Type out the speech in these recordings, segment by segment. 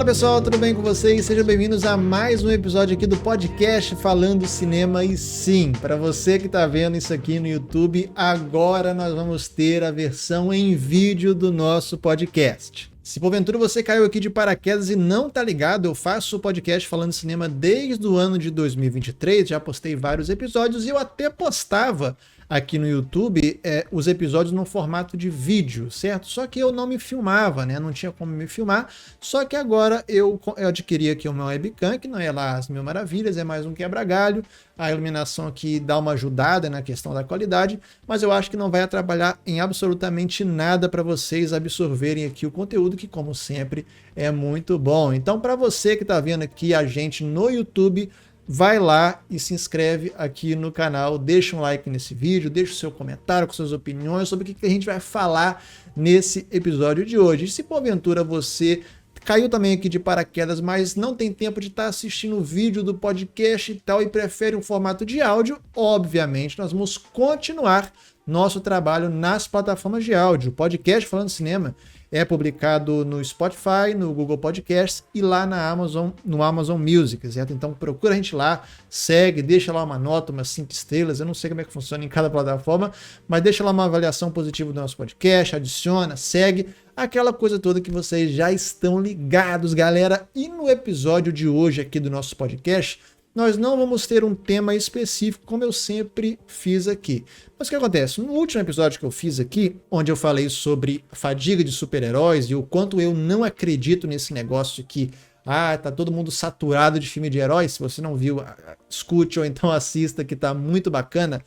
Fala pessoal, tudo bem com vocês? Sejam bem-vindos a mais um episódio aqui do podcast Falando Cinema. E sim, para você que está vendo isso aqui no YouTube, agora nós vamos ter a versão em vídeo do nosso podcast. Se porventura você caiu aqui de paraquedas e não tá ligado, eu faço o podcast Falando Cinema desde o ano de 2023, já postei vários episódios e eu até postava aqui no YouTube os episódios no formato de vídeo, certo? Só que eu não me filmava, né? Não tinha como me filmar, só que agora eu adquiri aqui uma webcam, que não é lá as mil maravilhas, é mais um quebra-galho, a iluminação aqui dá uma ajudada na questão da qualidade, mas eu acho que não vai atrapalhar em absolutamente nada para vocês absorverem aqui o conteúdo, que como sempre é muito bom. Então, para você que está vendo aqui a gente no YouTube, vai lá e se inscreve aqui no canal, deixa um like nesse vídeo, deixa o seu comentário com suas opiniões sobre o que a gente vai falar nesse episódio de hoje. E se porventura você caiu também aqui de paraquedas, mas não tem tempo de estar assistindo o vídeo do podcast e tal e prefere um formato de áudio, obviamente nós vamos continuar nosso trabalho nas plataformas de áudio. O podcast Falando Cinema é publicado no Spotify, no Google Podcasts e lá na Amazon, no Amazon Music, certo? Então procura a gente lá, segue, deixa lá uma nota, umas 5 estrelas, eu não sei como é que funciona em cada plataforma, mas deixa lá uma avaliação positiva do nosso podcast, adiciona, segue, aquela coisa toda que vocês já estão ligados, galera. E no episódio de hoje aqui do nosso podcast, nós não vamos ter um tema específico, como eu sempre fiz aqui. Mas o que acontece? No último episódio que eu fiz aqui, onde eu falei sobre fadiga de super-heróis e o quanto eu não acredito nesse negócio que tá todo mundo saturado de filme de heróis, se você não viu, escute ou então assista, que tá muito bacana.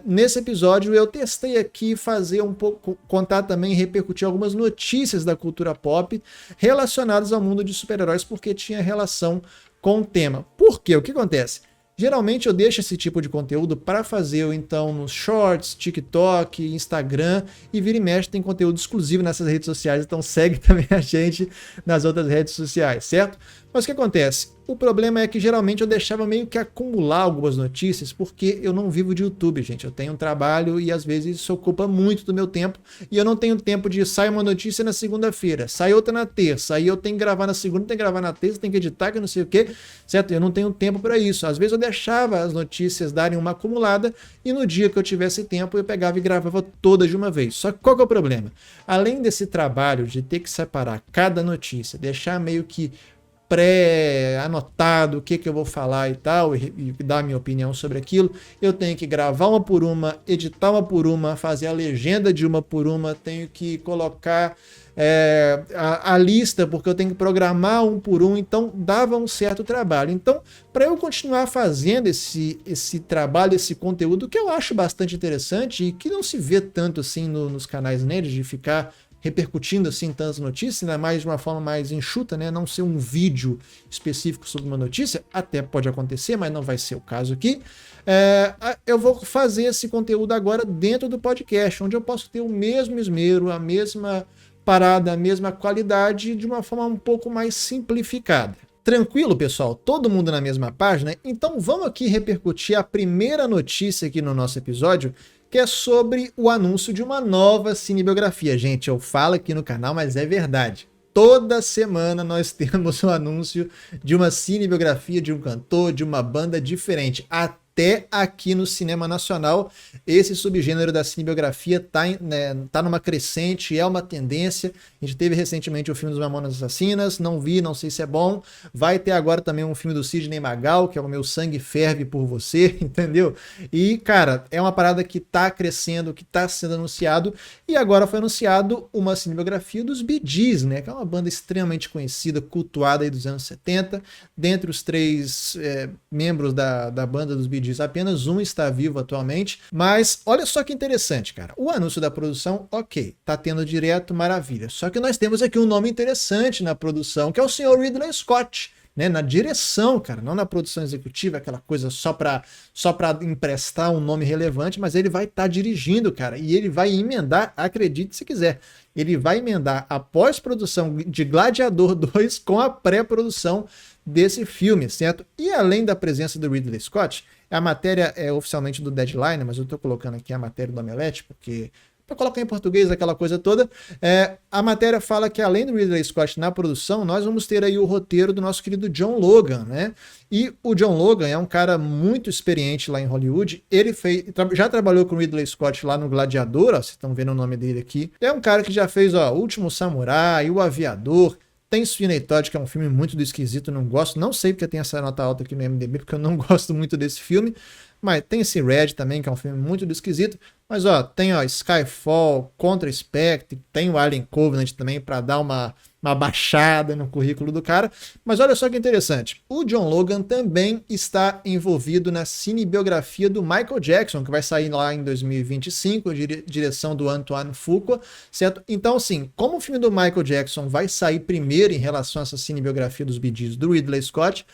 Nesse episódio eu testei aqui fazer um pouco, contar também e repercutir algumas notícias da cultura pop relacionadas ao mundo de super-heróis, porque tinha relação com o tema. Por quê? O que acontece? Geralmente eu deixo esse tipo de conteúdo para fazer então nos Shorts, TikTok, Instagram, e vira e mexe tem conteúdo exclusivo nessas redes sociais, então segue também a gente nas outras redes sociais, certo? Mas o que acontece? O problema é que geralmente eu deixava meio que acumular algumas notícias, porque eu não vivo de YouTube, gente. Eu tenho um trabalho e às vezes isso ocupa muito do meu tempo, e eu não tenho tempo de sair uma notícia na segunda-feira, sai outra na terça, aí eu tenho que gravar na segunda, tenho que gravar na terça, tenho que editar, que não sei o quê, certo? Eu não tenho tempo para isso. Às vezes eu deixava as notícias darem uma acumulada e no dia que eu tivesse tempo eu pegava e gravava todas de uma vez. Só que qual que é o problema? Além desse trabalho de ter que separar cada notícia, deixar meio que pré-anotado o que eu vou falar e tal, e dar minha opinião sobre aquilo, eu tenho que gravar uma por uma, editar uma por uma, fazer a legenda de uma por uma, tenho que colocar a lista, porque eu tenho que programar um por um, então dava um certo trabalho. Então, para eu continuar fazendo esse trabalho, esse conteúdo, que eu acho bastante interessante e que não se vê tanto assim nos canais nerds, de ficar repercutindo assim tantas notícias, ainda mais de uma forma mais enxuta, né? Não ser um vídeo específico sobre uma notícia, até pode acontecer, mas não vai ser o caso aqui. Eu vou fazer esse conteúdo agora dentro do podcast, onde eu posso ter o mesmo esmero, a mesma parada, a mesma qualidade, de uma forma um pouco mais simplificada. Tranquilo, pessoal? Todo mundo na mesma página? Então vamos aqui repercutir a primeira notícia aqui no nosso episódio, que é sobre o anúncio de uma nova cinebiografia. Gente, eu falo aqui no canal, mas é verdade. Toda semana nós temos um anúncio de uma cinebiografia de um cantor, de uma banda diferente. Até aqui no cinema nacional, esse subgênero da cinebiografia tá numa crescente, é uma tendência. A gente teve recentemente o filme dos Mamonas Assassinas, não vi, não sei se é bom. Vai ter agora também um filme do Sidney Magal, que é o Meu Sangue Ferve por Você, entendeu? E, cara, é uma parada que tá crescendo, que tá sendo anunciado, e agora foi anunciado uma cinebiografia dos Bee Gees, né? Que é uma banda extremamente conhecida, cultuada aí dos anos 70. Dentre os 3 membros da banda dos Bee Gees, apenas um está vivo atualmente, mas olha só que interessante, cara. O anúncio da produção, ok, tá tendo direto, maravilha. Só que nós temos aqui um nome interessante na produção, que é o senhor Ridley Scott, né? Na direção, cara, não na produção executiva, aquela coisa só pra emprestar um nome relevante, mas ele vai estar dirigindo, cara, e ele vai emendar, acredite se quiser, ele vai emendar a pós-produção de Gladiador 2 com a pré-produção desse filme, certo? E além da presença do Ridley Scott, a matéria é oficialmente do Deadline, mas eu tô colocando aqui a matéria do Omelete, porque para colocar em português, aquela coisa toda. A matéria fala que além do Ridley Scott na produção, nós vamos ter aí o roteiro do nosso querido John Logan, né? E o John Logan é um cara muito experiente lá em Hollywood. Ele já trabalhou com o Ridley Scott lá no Gladiador, ó, vocês estão vendo o nome dele aqui. É um cara que já fez, ó, O Último Samurai, O Aviador. Tem Sweeney Todd, que é um filme muito do esquisito, não gosto. Não sei porque tem essa nota alta aqui no IMDb, porque eu não gosto muito desse filme. Mas tem esse Red também, que é um filme muito do esquisito. Mas ó, tem ó, Skyfall, Contra Spectre, tem o Alien Covenant também para dar uma baixada no currículo do cara. Mas olha só que interessante. O John Logan também está envolvido na cinebiografia do Michael Jackson, que vai sair lá em 2025, direção do Antoine Fuqua, certo? Então, assim, como o filme do Michael Jackson vai sair primeiro em relação a essa cinebiografia dos Bee Gees do Ridley Scott,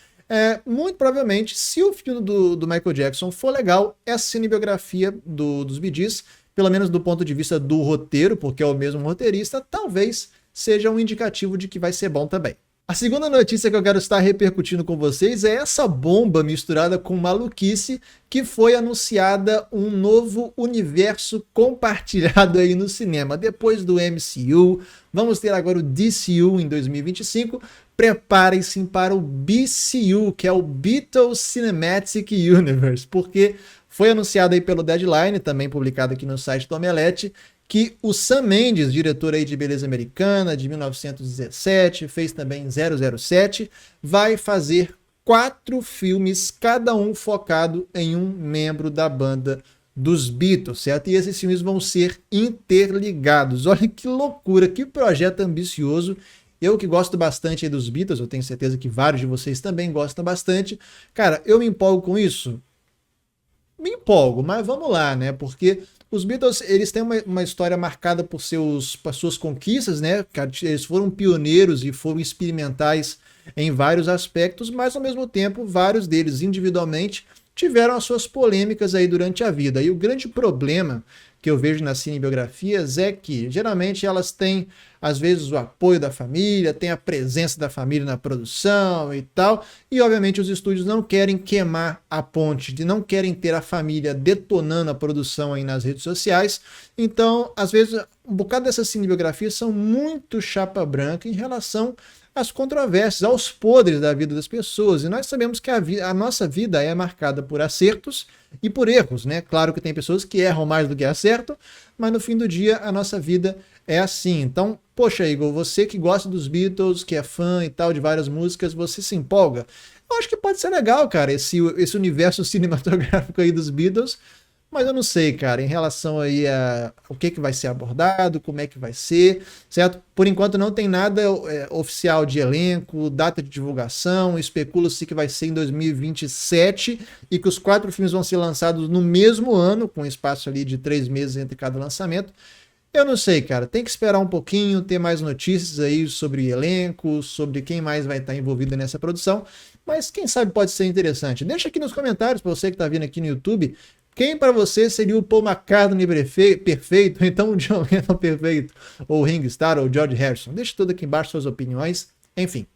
muito provavelmente, se o filme do Michael Jackson for legal, essa cinebiografia dos Bee Gees, pelo menos do ponto de vista do roteiro, porque é o mesmo roteirista, talvez seja um indicativo de que vai ser bom também. A segunda notícia que eu quero estar repercutindo com vocês é essa bomba misturada com maluquice que foi anunciada um novo universo compartilhado aí no cinema. Depois do MCU, vamos ter agora o DCU em 2025. Preparem-se para o BCU, que é o Beatles Cinematic Universe, porque foi anunciado aí pelo Deadline, também publicado aqui no site do Omelete, que o Sam Mendes, diretor aí de Beleza Americana, de 1917, fez também 007, vai fazer 4 filmes, cada um focado em um membro da banda dos Beatles, certo? E esses filmes vão ser interligados. Olha que loucura, que projeto ambicioso. Eu que gosto bastante aí dos Beatles, eu tenho certeza que vários de vocês também gostam bastante. Cara, eu me empolgo com isso? Me empolgo, mas vamos lá, né? Porque os Beatles, eles têm uma história marcada por suas conquistas, né? Eles foram pioneiros e foram experimentais em vários aspectos, mas ao mesmo tempo, vários deles individualmente tiveram as suas polêmicas aí durante a vida. E o grande problema que eu vejo nas cinebiografias é que geralmente elas têm, às vezes, o apoio da família, tem a presença da família na produção e tal, e obviamente os estúdios não querem queimar a ponte, não querem ter a família detonando a produção aí nas redes sociais. Então, às vezes, um bocado dessas cinebiografias são muito chapa branca em relação às controvérsias, aos podres da vida das pessoas. E nós sabemos que a nossa vida é marcada por acertos e por erros, né? Claro que tem pessoas que erram mais do que acertam, mas no fim do dia a nossa vida é assim. Então, poxa, Igor, você que gosta dos Beatles, que é fã e tal de várias músicas, você se empolga? Eu acho que pode ser legal, cara, esse universo cinematográfico aí dos Beatles. Mas eu não sei, cara, em relação aí a o que vai ser abordado, como é que vai ser, certo? Por enquanto não tem nada oficial de elenco, data de divulgação, especula-se que vai ser em 2027 e que os 4 filmes vão ser lançados no mesmo ano, com um espaço ali de 3 meses entre cada lançamento. Eu não sei, cara, tem que esperar um pouquinho, ter mais notícias aí sobre elenco, sobre quem mais vai estar envolvido nessa produção, mas quem sabe pode ser interessante. Deixa aqui nos comentários, para você que está vindo aqui no YouTube, quem para você seria o Paul McCartney perfeito, ou então o John Lennon perfeito, ou o Ringo Starr, ou o George Harrison? Deixe tudo aqui embaixo suas opiniões, enfim.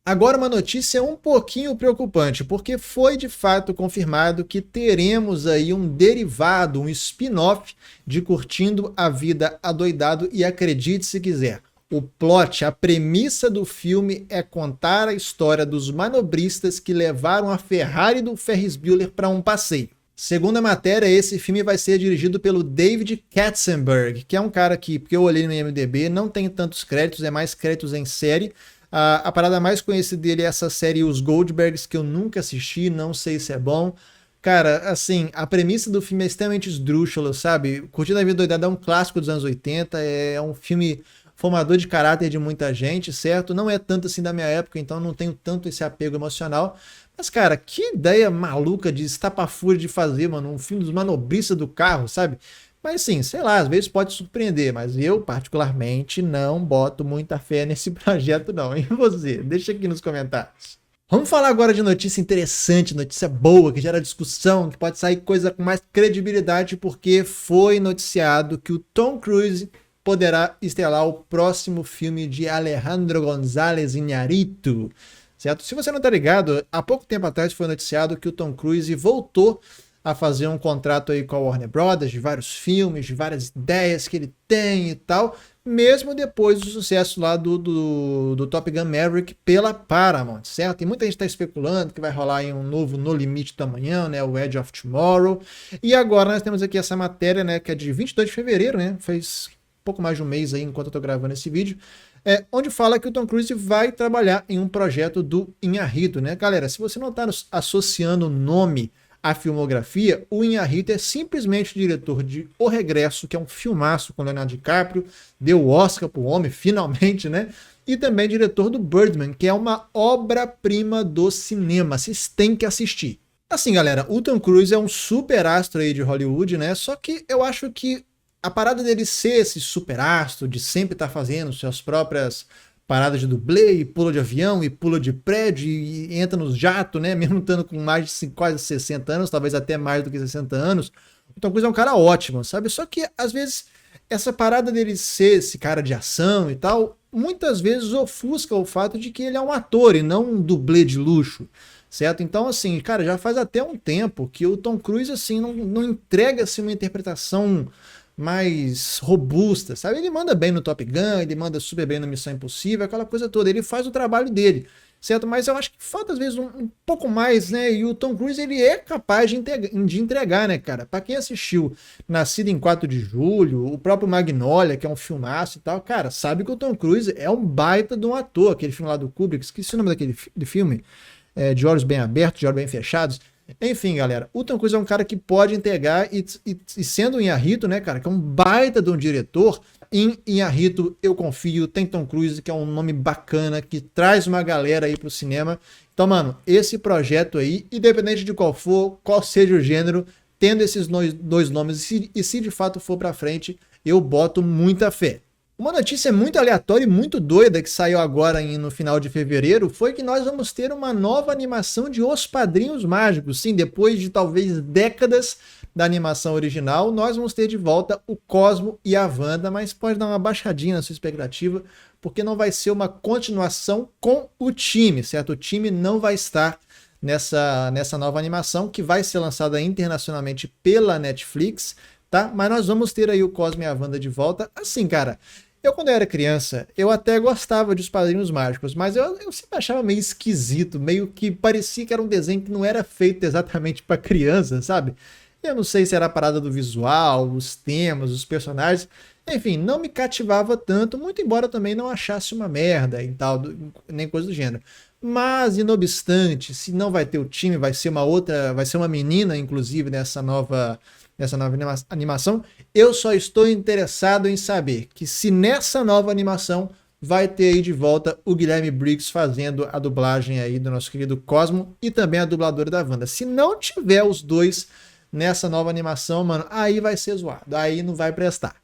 Agora uma notícia um pouquinho preocupante, porque foi de fato confirmado que teremos aí um derivado, um spin-off de Curtindo a Vida Adoidado, e acredite se quiser, o plot, a premissa do filme é contar a história dos manobristas que levaram a Ferrari do Ferris Bueller para um passeio. Segundo a matéria, esse filme vai ser dirigido pelo David Katzenberg, que é um cara que, porque eu olhei no IMDb, não tem tantos créditos, é mais créditos em série. A parada mais conhecida dele é essa série Os Goldbergs, que eu nunca assisti, não sei se é bom. Cara, assim, a premissa do filme é extremamente esdrúxula, sabe? Curtindo a Vida Doidada é um clássico dos anos 80, é um filme formador de caráter de muita gente, certo? Não é tanto assim da minha época, então não tenho tanto esse apego emocional. Mas, cara, que ideia maluca de estapafúrdia de fazer, mano, um filme dos manobristas do carro, sabe? Mas sim, sei lá, às vezes pode surpreender, mas eu particularmente não boto muita fé nesse projeto não. E você? Deixa aqui nos comentários. Vamos falar agora de notícia interessante, notícia boa, que gera discussão, que pode sair coisa com mais credibilidade, porque foi noticiado que o Tom Cruise poderá estrelar o próximo filme de Alejandro González Iñárritu, certo? Se você não tá ligado, há pouco tempo atrás foi noticiado que o Tom Cruise voltou a fazer um contrato aí com a Warner Brothers, de vários filmes, de várias ideias que ele tem e tal, mesmo depois do sucesso lá do Top Gun Maverick pela Paramount, certo? E muita gente está especulando que vai rolar aí um novo No Limite do Amanhã, né, o Edge of Tomorrow, e agora nós temos aqui essa matéria, né, que é de 22 de fevereiro, né, faz pouco mais de um mês aí enquanto eu tô gravando esse vídeo, onde fala que o Tom Cruise vai trabalhar em um projeto do Inharrito, né? Galera, se você não está associando o nome à filmografia, o Inharrito é simplesmente o diretor de O Regresso, que é um filmaço com Leonardo DiCaprio, deu o Oscar pro homem, finalmente, né? E também diretor do Birdman, que é uma obra-prima do cinema, vocês têm que assistir. Assim, galera, o Tom Cruise é um super astro aí de Hollywood, né? Só que eu acho que a parada dele ser esse super astro, de sempre estar fazendo suas próprias paradas de dublê, e pula de avião, e pula de prédio, e entra nos jatos, né? Mesmo estando com mais de quase 60 anos, talvez até mais do que 60 anos. O Tom Cruise é um cara ótimo, sabe? Só que, às vezes, essa parada dele ser esse cara de ação e tal, muitas vezes ofusca o fato de que ele é um ator e não um dublê de luxo, certo? Então, assim, cara, já faz até um tempo que o Tom Cruise, assim, não entrega, assim, uma interpretação mais robusta, sabe? Ele manda bem no Top Gun, ele manda super bem no Missão Impossível, aquela coisa toda, ele faz o trabalho dele, certo? Mas eu acho que falta às vezes um pouco mais, né? E o Tom Cruise, ele é capaz de entregar, né, cara? Pra quem assistiu Nascido em 4 de Julho, o próprio Magnolia, que é um filmaço e tal, cara, sabe que o Tom Cruise é um baita de um ator, aquele filme lá do Kubrick, esqueci o nome daquele filme, De Olhos Bem Abertos, De Olhos Bem Fechados. Enfim, galera, o Tom Cruise é um cara que pode entregar e sendo o Inharrito, né, cara, que é um baita de um diretor, em Inharrito eu confio, tem Tom Cruise, que é um nome bacana, que traz uma galera aí pro cinema. Então, mano, esse projeto aí, independente de qual for, qual seja o gênero, tendo esses dois nomes, e se de fato for pra frente, eu boto muita fé. Uma notícia muito aleatória e muito doida que saiu agora no final de fevereiro foi que nós vamos ter uma nova animação de Os Padrinhos Mágicos. Sim, depois de talvez décadas da animação original, nós vamos ter de volta o Cosmo e a Wanda, mas pode dar uma baixadinha na sua expectativa, porque não vai ser uma continuação com o time, certo? O time não vai estar nessa nova animação, que vai ser lançada internacionalmente pela Netflix, tá? Mas nós vamos ter aí o Cosmo e a Wanda de volta. Assim, cara, eu, quando eu era criança, eu até gostava de Os Padrinhos Mágicos, mas eu sempre achava meio esquisito, meio que parecia que era um desenho que não era feito exatamente para criança, sabe? Eu não sei se era a parada do visual, os temas, os personagens, enfim, não me cativava tanto, muito embora eu também não achasse uma merda e tal, nem coisa do gênero. Mas, não obstante, se não vai ter o time, vai ser uma menina, inclusive, nessa nova animação, eu só estou interessado em saber que se nessa nova animação vai ter aí de volta o Guilherme Briggs fazendo a dublagem aí do nosso querido Cosmo e também a dubladora da Wanda. Se não tiver os dois nessa nova animação, mano, aí vai ser zoado, aí não vai prestar.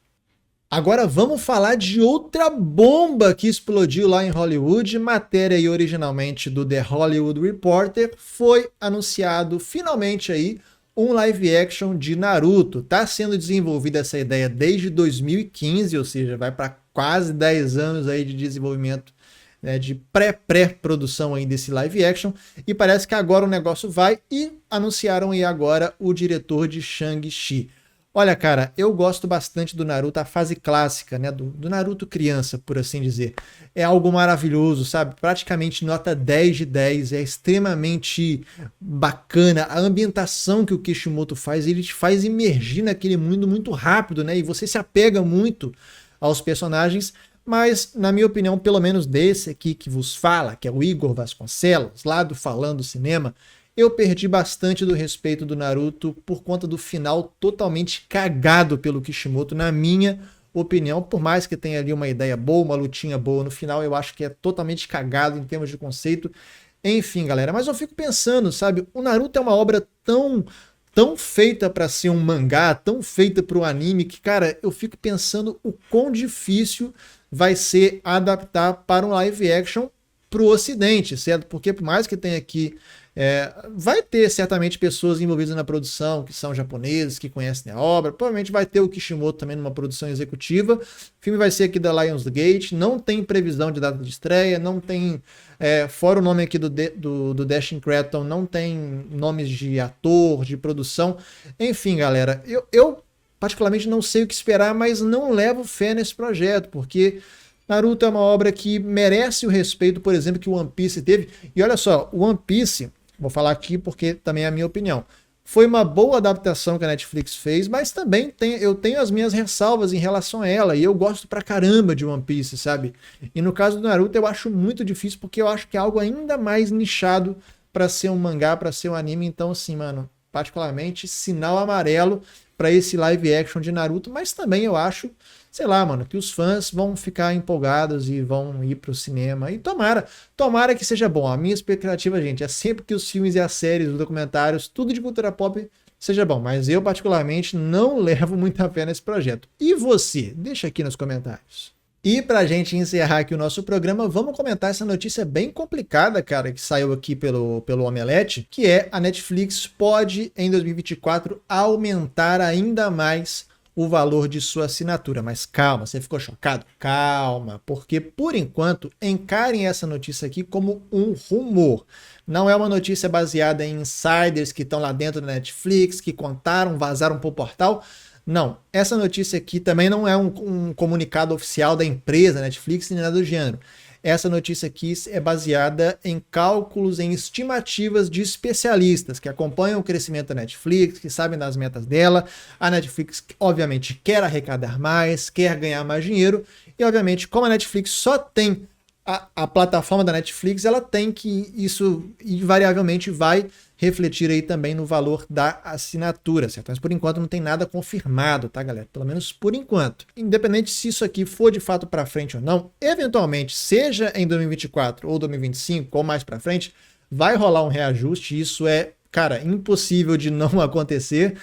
Agora vamos falar de outra bomba que explodiu lá em Hollywood. Matéria aí originalmente do The Hollywood Reporter. Foi anunciado finalmente aí um live action de Naruto. Tá sendo desenvolvida essa ideia desde 2015, ou seja, vai para quase 10 anos aí de desenvolvimento, né, de pré-produção aí desse live action, e parece que agora o negócio vai, e anunciaram aí agora o diretor de Shang-Chi. Olha, cara, eu gosto bastante do Naruto, a fase clássica, né, do Naruto criança, por assim dizer. É algo maravilhoso, sabe? Praticamente nota 10 de 10, é extremamente bacana. A ambientação que o Kishimoto faz, ele te faz imergir naquele mundo muito rápido, né? E você se apega muito aos personagens, mas, na minha opinião, pelo menos desse aqui que vos fala, que é o Igor Vasconcelos, lá do Falando Cinema, eu perdi bastante do respeito do Naruto por conta do final totalmente cagado pelo Kishimoto, na minha opinião. Por mais que tenha ali uma ideia boa, uma lutinha boa, no final eu acho que é totalmente cagado em termos de conceito. Enfim, galera, mas eu fico pensando, sabe, o Naruto é uma obra tão feita para ser um mangá, tão feita para o anime, que, cara, eu fico pensando o quão difícil vai ser adaptar para um live action pro ocidente, certo? Porque por mais que tenha aqui Vai ter certamente pessoas envolvidas na produção que são japoneses, que conhecem a obra. Provavelmente vai ter o Kishimoto também numa produção executiva. O filme vai ser aqui da Lionsgate. Não tem previsão de data de estreia. Não tem, fora o nome aqui do Destin Cretton, não tem nomes de ator, de produção. Enfim, galera, eu particularmente não sei o que esperar, mas não levo fé nesse projeto, porque Naruto é uma obra que merece o respeito, por exemplo, que o One Piece teve. E olha só, o One Piece, vou falar aqui porque também é a minha opinião, foi uma boa adaptação que a Netflix fez, mas também eu tenho as minhas ressalvas em relação a ela, e eu gosto pra caramba de One Piece, sabe? E no caso do Naruto eu acho muito difícil, porque eu acho que é algo ainda mais nichado pra ser um mangá, pra ser um anime. Então assim, mano, particularmente sinal amarelo pra esse live action de Naruto, mas também eu acho, sei lá, mano, que os fãs vão ficar empolgados e vão ir pro cinema. E tomara que seja bom. A minha expectativa, gente, é sempre que os filmes e as séries, os documentários, tudo de cultura pop seja bom. Mas eu, particularmente, não levo muita fé nesse projeto. E você? Deixa aqui nos comentários. E pra gente encerrar aqui o nosso programa, vamos comentar essa notícia bem complicada, cara, que saiu aqui pelo Omelete, que é a Netflix pode, em 2024, aumentar ainda mais o valor de sua assinatura. Mas calma, você ficou chocado? Calma, porque por enquanto encarem essa notícia aqui como um rumor. Não é uma notícia baseada em insiders que estão lá dentro da Netflix, que contaram, vazaram para o portal. Não, essa notícia aqui também não é um comunicado oficial da empresa Netflix nem nada do gênero. Essa notícia aqui é baseada em cálculos, em estimativas de especialistas que acompanham o crescimento da Netflix, que sabem das metas dela. A Netflix, obviamente, quer arrecadar mais, quer ganhar mais dinheiro. E, obviamente, como a Netflix só tem a plataforma da Netflix, ela tem que, isso invariavelmente vai refletir aí também no valor da assinatura, certo? Mas por enquanto não tem nada confirmado, tá, galera? Pelo menos por enquanto. Independente se isso aqui for de fato para frente ou não, eventualmente, seja em 2024 ou 2025 ou mais para frente, vai rolar um reajuste. Isso é, cara, impossível de não acontecer.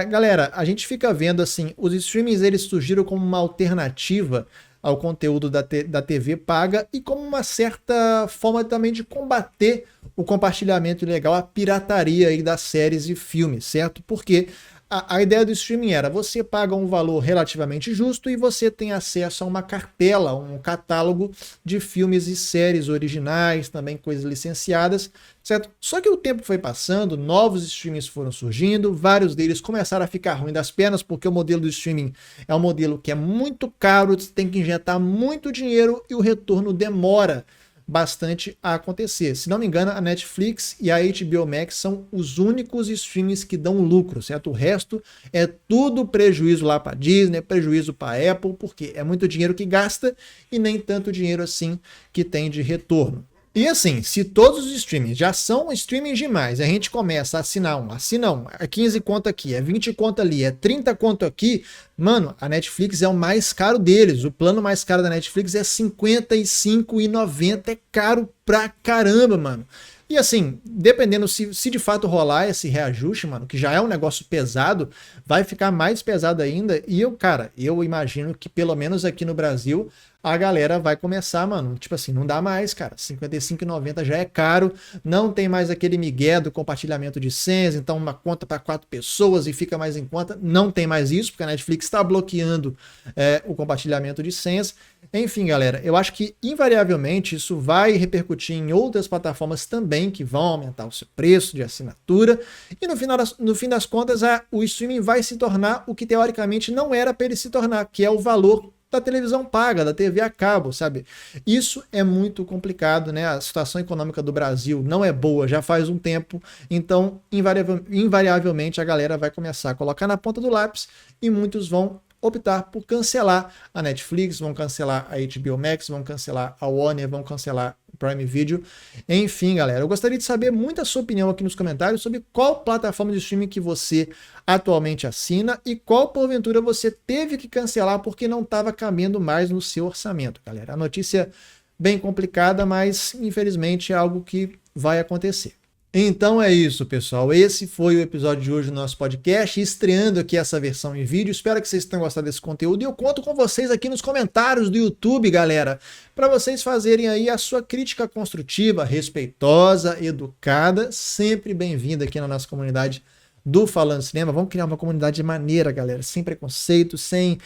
Galera, a gente fica vendo assim, os streamings eles surgiram como uma alternativa ao conteúdo da TV paga e como uma certa forma também de combater o compartilhamento ilegal, a pirataria aí das séries e filmes, certo? Porque a ideia do streaming era você paga um valor relativamente justo e você tem acesso a uma cartela, um catálogo de filmes e séries originais, também coisas licenciadas, certo? Só que o tempo foi passando, novos streamings foram surgindo, vários deles começaram a ficar ruim das pernas, porque o modelo do streaming é um modelo que é muito caro, você tem que injetar muito dinheiro e o retorno demora bastante a acontecer. Se não me engano, a Netflix e a HBO Max são os únicos streamings que dão lucro, certo? O resto é tudo prejuízo lá para Disney, prejuízo para Apple, porque é muito dinheiro que gasta e nem tanto dinheiro assim que tem de retorno. E assim, se todos os streamings já são streamings demais, a gente começa a assinar assina um, é 15 conto aqui, é 20 conto ali, é 30 conto aqui, mano, a Netflix é o mais caro deles, o plano mais caro da Netflix é R$ 55,90, é caro pra caramba, mano. E assim, dependendo se de fato rolar esse reajuste, mano, que já é um negócio pesado, vai ficar mais pesado ainda. E eu imagino que pelo menos aqui no Brasil, a galera vai começar, mano, tipo assim, não dá mais, cara, R$ 55,90 já é caro, não tem mais aquele migué do compartilhamento de senhas, então uma conta para 4 pessoas e fica mais em conta, não tem mais isso, porque a Netflix está bloqueando o compartilhamento de senhas. Enfim, galera, eu acho que invariavelmente isso vai repercutir em outras plataformas também, que vão aumentar o seu preço de assinatura, e no fim das contas, o streaming vai se tornar o que teoricamente não era para ele se tornar, que é o valor da televisão paga, da TV a cabo, sabe? Isso é muito complicado, né? A situação econômica do Brasil não é boa, já faz um tempo, então invariavelmente a galera vai começar a colocar na ponta do lápis e muitos vão optar por cancelar a Netflix, vão cancelar a HBO Max, vão cancelar a Warner, vão cancelar o Prime Video. Enfim, galera, eu gostaria de saber muito a sua opinião aqui nos comentários sobre qual plataforma de streaming que você atualmente assina e qual, porventura, você teve que cancelar porque não estava cabendo mais no seu orçamento, galera. A notícia bem complicada, mas infelizmente é algo que vai acontecer. Então é isso, pessoal. Esse foi o episódio de hoje do nosso podcast, estreando aqui essa versão em vídeo. Espero que vocês tenham gostado desse conteúdo e eu conto com vocês aqui nos comentários do YouTube, galera, para vocês fazerem aí a sua crítica construtiva, respeitosa, educada, sempre bem-vinda aqui na nossa comunidade do Falando Cinema. Vamos criar uma comunidade maneira, galera, sem preconceito, sem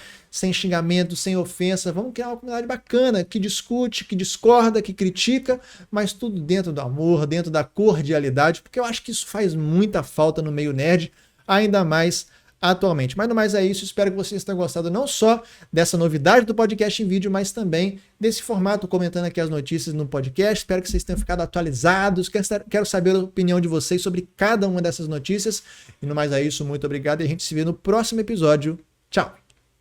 xingamento, sem ofensa. Vamos criar uma comunidade bacana, que discute, que discorda, que critica, mas tudo dentro do amor, dentro da cordialidade, porque eu acho que isso faz muita falta no meio nerd, ainda mais atualmente. Mas no mais é isso, espero que vocês tenham gostado não só dessa novidade do podcast em vídeo, mas também desse formato, comentando aqui as notícias no podcast. Espero que vocês tenham ficado atualizados, quero saber a opinião de vocês sobre cada uma dessas notícias. E no mais é isso, muito obrigado e a gente se vê no próximo episódio. Tchau!